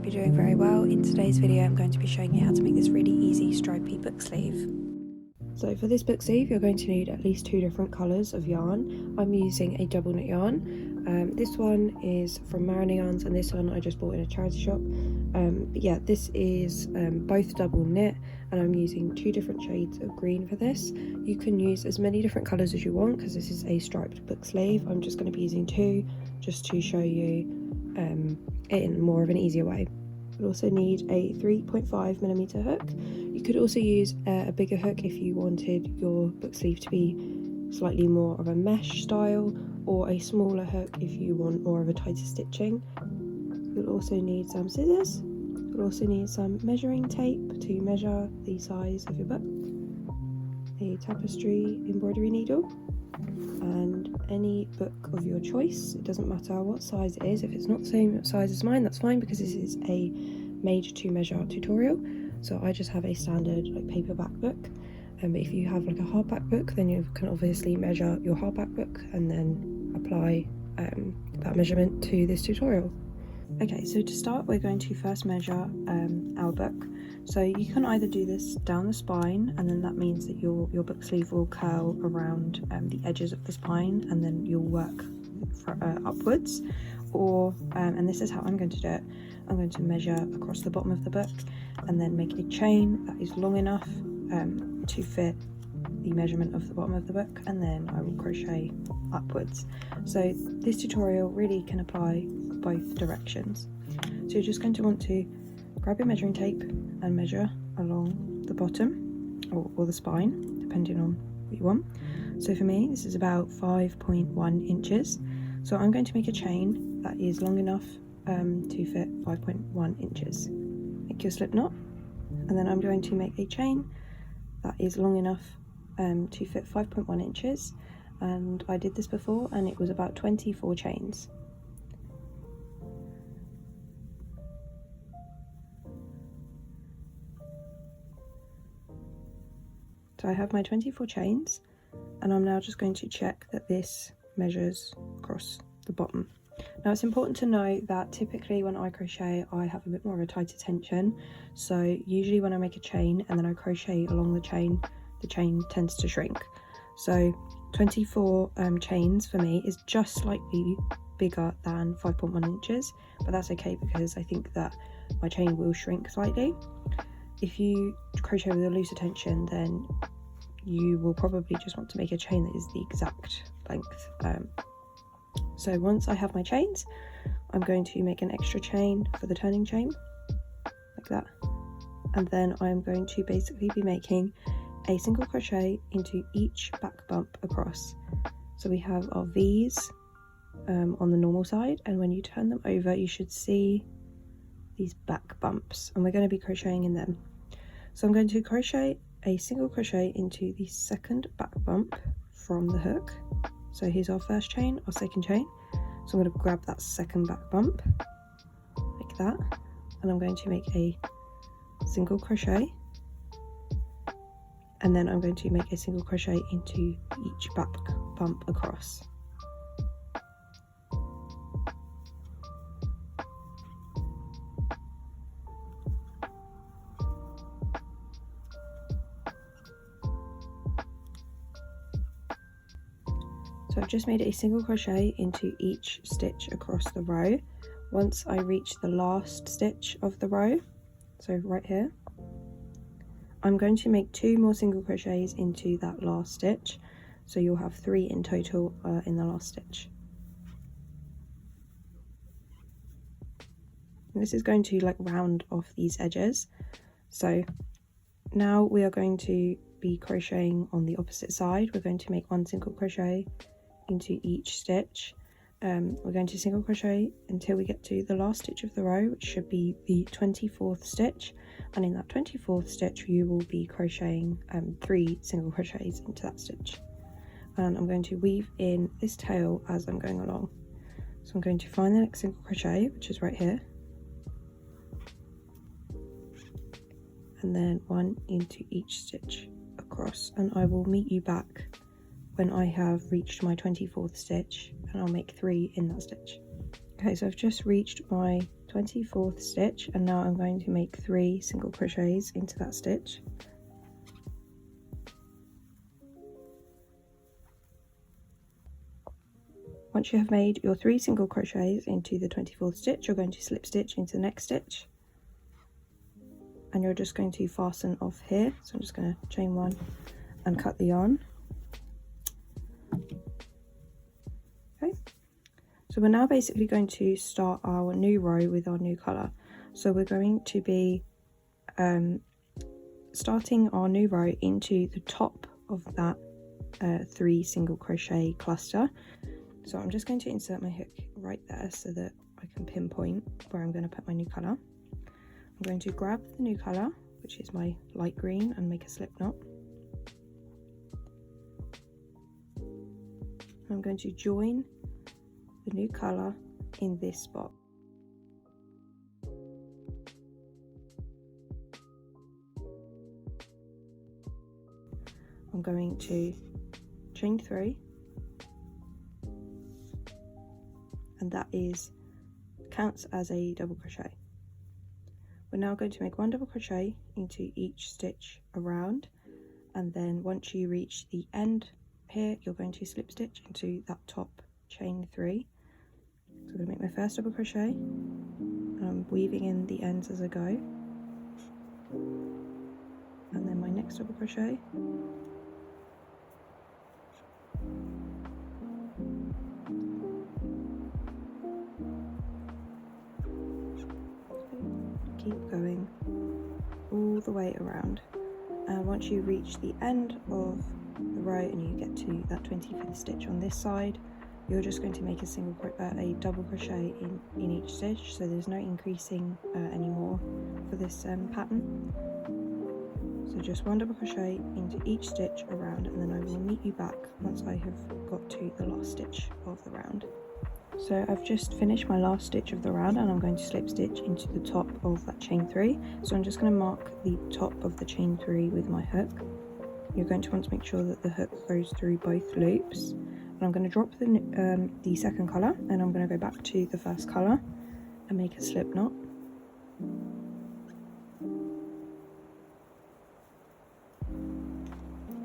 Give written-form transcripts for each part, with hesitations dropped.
you're doing very well. In today's video I'm going to be showing you how to make this really easy stripy book sleeve. So for this book sleeve you're going to need at least 2 different colours of yarn. I'm using a double knit yarn. This one is from Mariner Yarns and this one I just bought in a charity shop. But yeah, this is both double knit and I'm using 2 different shades of green for this. You can use as many different colours as you want because this is a striped book sleeve. I'm just going to be using 2 just to show you it in more of an easier way. You'll also need a 3.5mm hook. You could also use a bigger hook if you wanted your book sleeve to be slightly more of a mesh style, or a smaller hook if you want more of a tighter stitching. You'll also need some scissors. You'll also need some measuring tape to measure the size of your book, a tapestry embroidery needle, and any book of your choice. It doesn't matter what size it is. If it's not the same size as mine, that's fine, because this is a made to measure tutorial. So I just have a standard like paperback book, but if you have like a hardback book, then you can obviously measure your hardback book and then apply that measurement to this tutorial. Okay, so to start we're going to first measure our book. So you can either do this down the spine, and then that means that your book sleeve will curl around the edges of the spine, and then you'll work upwards, or and this is how I'm going to do it. I'm going to measure across the bottom of the book and then make a chain that is long enough to fit the measurement of the bottom of the book, and then I will crochet upwards. So this tutorial really can apply both directions. So you're just going to want to grab your measuring tape and measure along the bottom or the spine, depending on what you want. So for me this is about 5.1 inches. So I'm going to make a chain that is long enough to fit 5.1 inches. Make your slip knot, and then I'm going to make a chain that is long enough to fit 5.1 inches, and I did this before and it was about 24 chains. So I have my 24 chains, and I'm now just going to check that this measures across the bottom. Now it's important to know that typically when I crochet I have a bit more of a tighter tension, so usually when I make a chain and then I crochet along the chain tends to shrink. So 24 chains for me is just slightly bigger than 5.1 inches, but that's okay because I think that my chain will shrink slightly. If you crochet with a looser tension, then you will probably just want to make a chain that is the exact length. So once I have my chains, I'm going to make an extra chain for the turning chain, like that. And then I'm going to basically be making a single crochet into each back bump across. So we have our V's on the normal side, and when you turn them over you should see these back bumps, and we're going to be crocheting in them. So I'm going to crochet a single crochet into the second back bump from the hook. So here's our first chain, our second chain. So I'm going to grab that second back bump like that, and I'm going to make a single crochet, and then I'm going to make a single crochet into each back bump across. So I've just made a single crochet into each stitch across the row. Once I reach the last stitch of the row, so right here, I'm going to make 2 more single crochets into that last stitch, so you'll have 3 in total in the last stitch. And this is going to like round off these edges. So now we are going to be crocheting on the opposite side. We're going to make 1 single crochet into each stitch. We're going to single crochet until we get to the last stitch of the row, which should be the 24th stitch, and in that 24th stitch you will be crocheting 3 single crochets into that stitch. And I'm going to weave in this tail as I'm going along. So I'm going to find the next single crochet, which is right here, and then 1 into each stitch across, and I will meet you back when I have reached my 24th stitch, and I'll make 3 in that stitch. Okay, so I've just reached my 24th stitch, and now I'm going to make 3 single crochets into that stitch. Once you have made your 3 single crochets into the 24th stitch, you're going to slip stitch into the next stitch, and you're just going to fasten off here. So I'm just going to chain 1 and cut the yarn. Okay, so we're now basically going to start our new row with our new colour. So we're going to be starting our new row into the top of that 3 single crochet cluster. So I'm just going to insert my hook right there so that I can pinpoint where I'm going to put my new colour. I'm going to grab the new colour, which is my light green, and make a slip knot. I'm going to join the new colour in this spot. I'm going to chain 3, and that counts as a double crochet. We're now going to make 1 double crochet into each stitch around, and then once you reach the end here, you're going to slip stitch into that top chain 3. So I'm going to make my first double crochet, and I'm weaving in the ends as I go, and then my next double crochet, keep going all the way around, and once you reach the end of the row and you get to that 25th stitch on this side, you're just going to make a double crochet in each stitch, so there's no increasing anymore for this pattern. So just 1 double crochet into each stitch around, and then I will meet you back once I have got to the last stitch of the round. So I've just finished my last stitch of the round, and I'm going to slip stitch into the top of that chain 3. So I'm just going to mark the top of the chain 3 with my hook. You're going to want to make sure that the hook goes through both loops. And I'm going to drop the second colour, and I'm going to go back to the first colour and make a slip knot.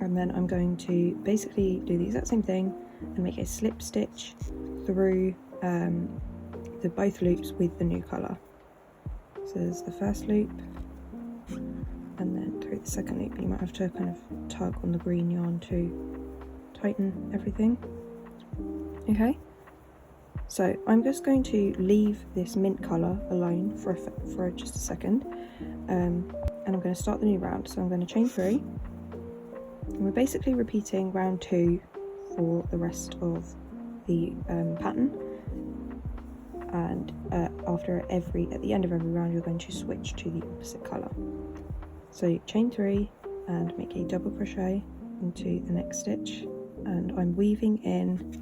And then I'm going to basically do the exact same thing and make a slip stitch through the both loops with the new colour. So there's the first loop, and then through the second loop. You might have to kind of tug on the green yarn to tighten everything. Okay, so I'm just going to leave this mint colour alone for just a second, and I'm going to start the new round. So I'm going to chain 3, and we're basically repeating round 2 for the rest of the pattern, and at the end of every round you're going to switch to the opposite colour. So chain 3 and make a double crochet into the next stitch, and I'm weaving in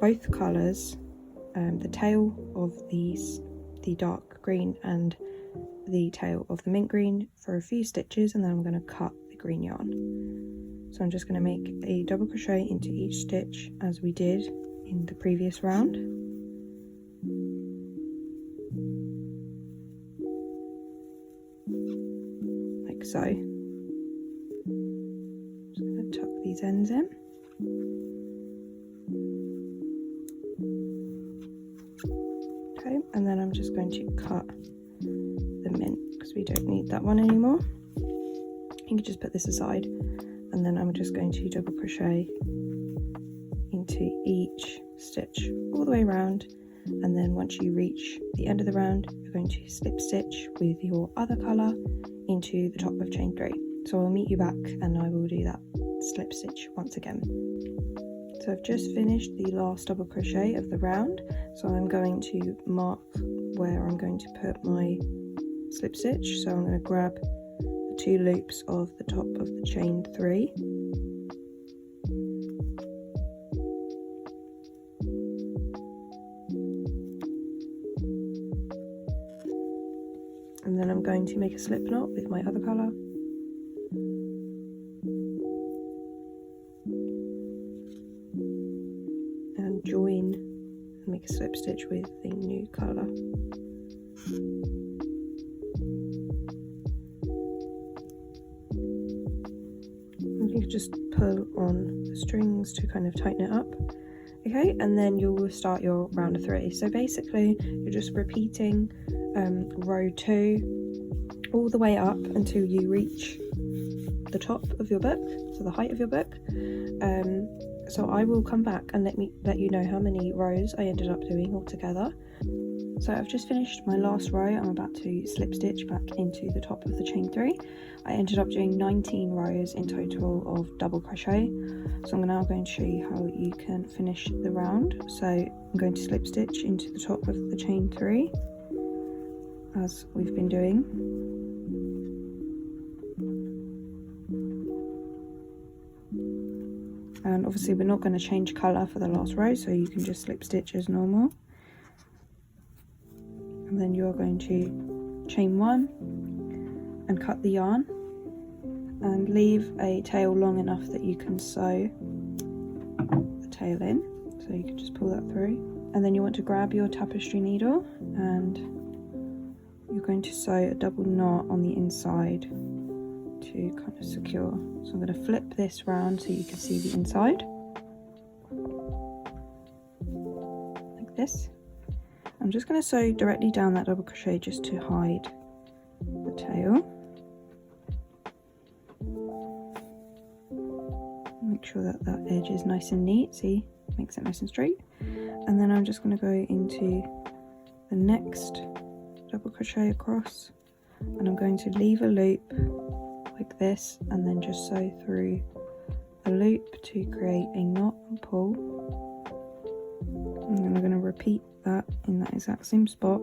both colours, the tail of the dark green and the tail of the mint green for a few stitches, and then I'm going to cut the green yarn. So I'm just going to make a double crochet into each stitch as we did in the previous round. Like so. I'm just going to tuck these ends in. Okay, and then I'm just going to cut the mint because we don't need that one anymore. You can just put this aside, and then I'm just going to double crochet into each stitch all the way around, and then once you reach the end of the round you're going to slip stitch with your other colour into the top of chain 3. So I'll meet you back and I will do that slip stitch once again. So I've just finished the last double crochet of the round, so I'm going to mark where I'm going to put my slip stitch. So I'm going to grab the 2 loops of the top of the chain 3, and then I'm going to make a slip knot with my other colour, and join and make a slip stitch with the new colour. You can just pull on the strings to kind of tighten it up. Okay, and then you'll start your round of 3. So basically you're just repeating row 2 all the way up until you reach the top of your book, so the height of your book. So I will come back and let you know how many rows I ended up doing altogether. So I've just finished my last row. I'm about to slip stitch back into the top of the chain 3. I ended up doing 19 rows in total of double crochet. So I'm now going to show you how you can finish the round. So I'm going to slip stitch into the top of the chain 3 as we've been doing. And obviously we're not going to change colour for the last row, so you can just slip stitch as normal. And then you're going to chain 1 and cut the yarn and leave a tail long enough that you can sew the tail in, so you can just pull that through. And then you want to grab your tapestry needle and you're going to sew a double knot on the inside to kind of secure. So I'm going to flip this round so you can see the inside like this. I'm just going to sew directly down that double crochet just to hide the tail. Make sure that that edge is nice and neat, see, makes it nice and straight. And then I'm just going to go into the next double crochet across, and I'm going to leave a loop like this and then just sew through a loop to create a knot and pull. And then I'm going to repeat that in that exact same spot.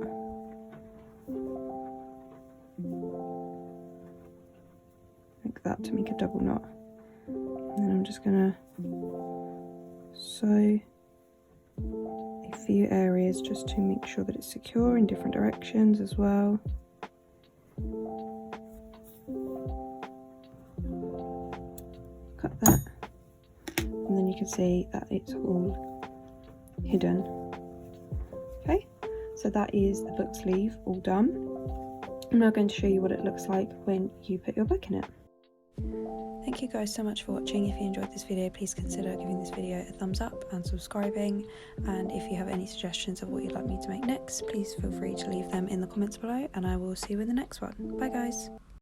Like that to make a double knot. And then I'm just going to sew a few areas just to make sure that it's secure in different directions as well. Cut that, and then you can see that it's all hidden. Okay, so that is the book sleeve all done. I'm now going to show you what it looks like when you put your book in it. Thank you guys so much for watching. If you enjoyed this video, please consider giving this video a thumbs up and subscribing. And if you have any suggestions of what you'd like me to make next, please feel free to leave them in the comments below, and I will see you in the next one. Bye guys.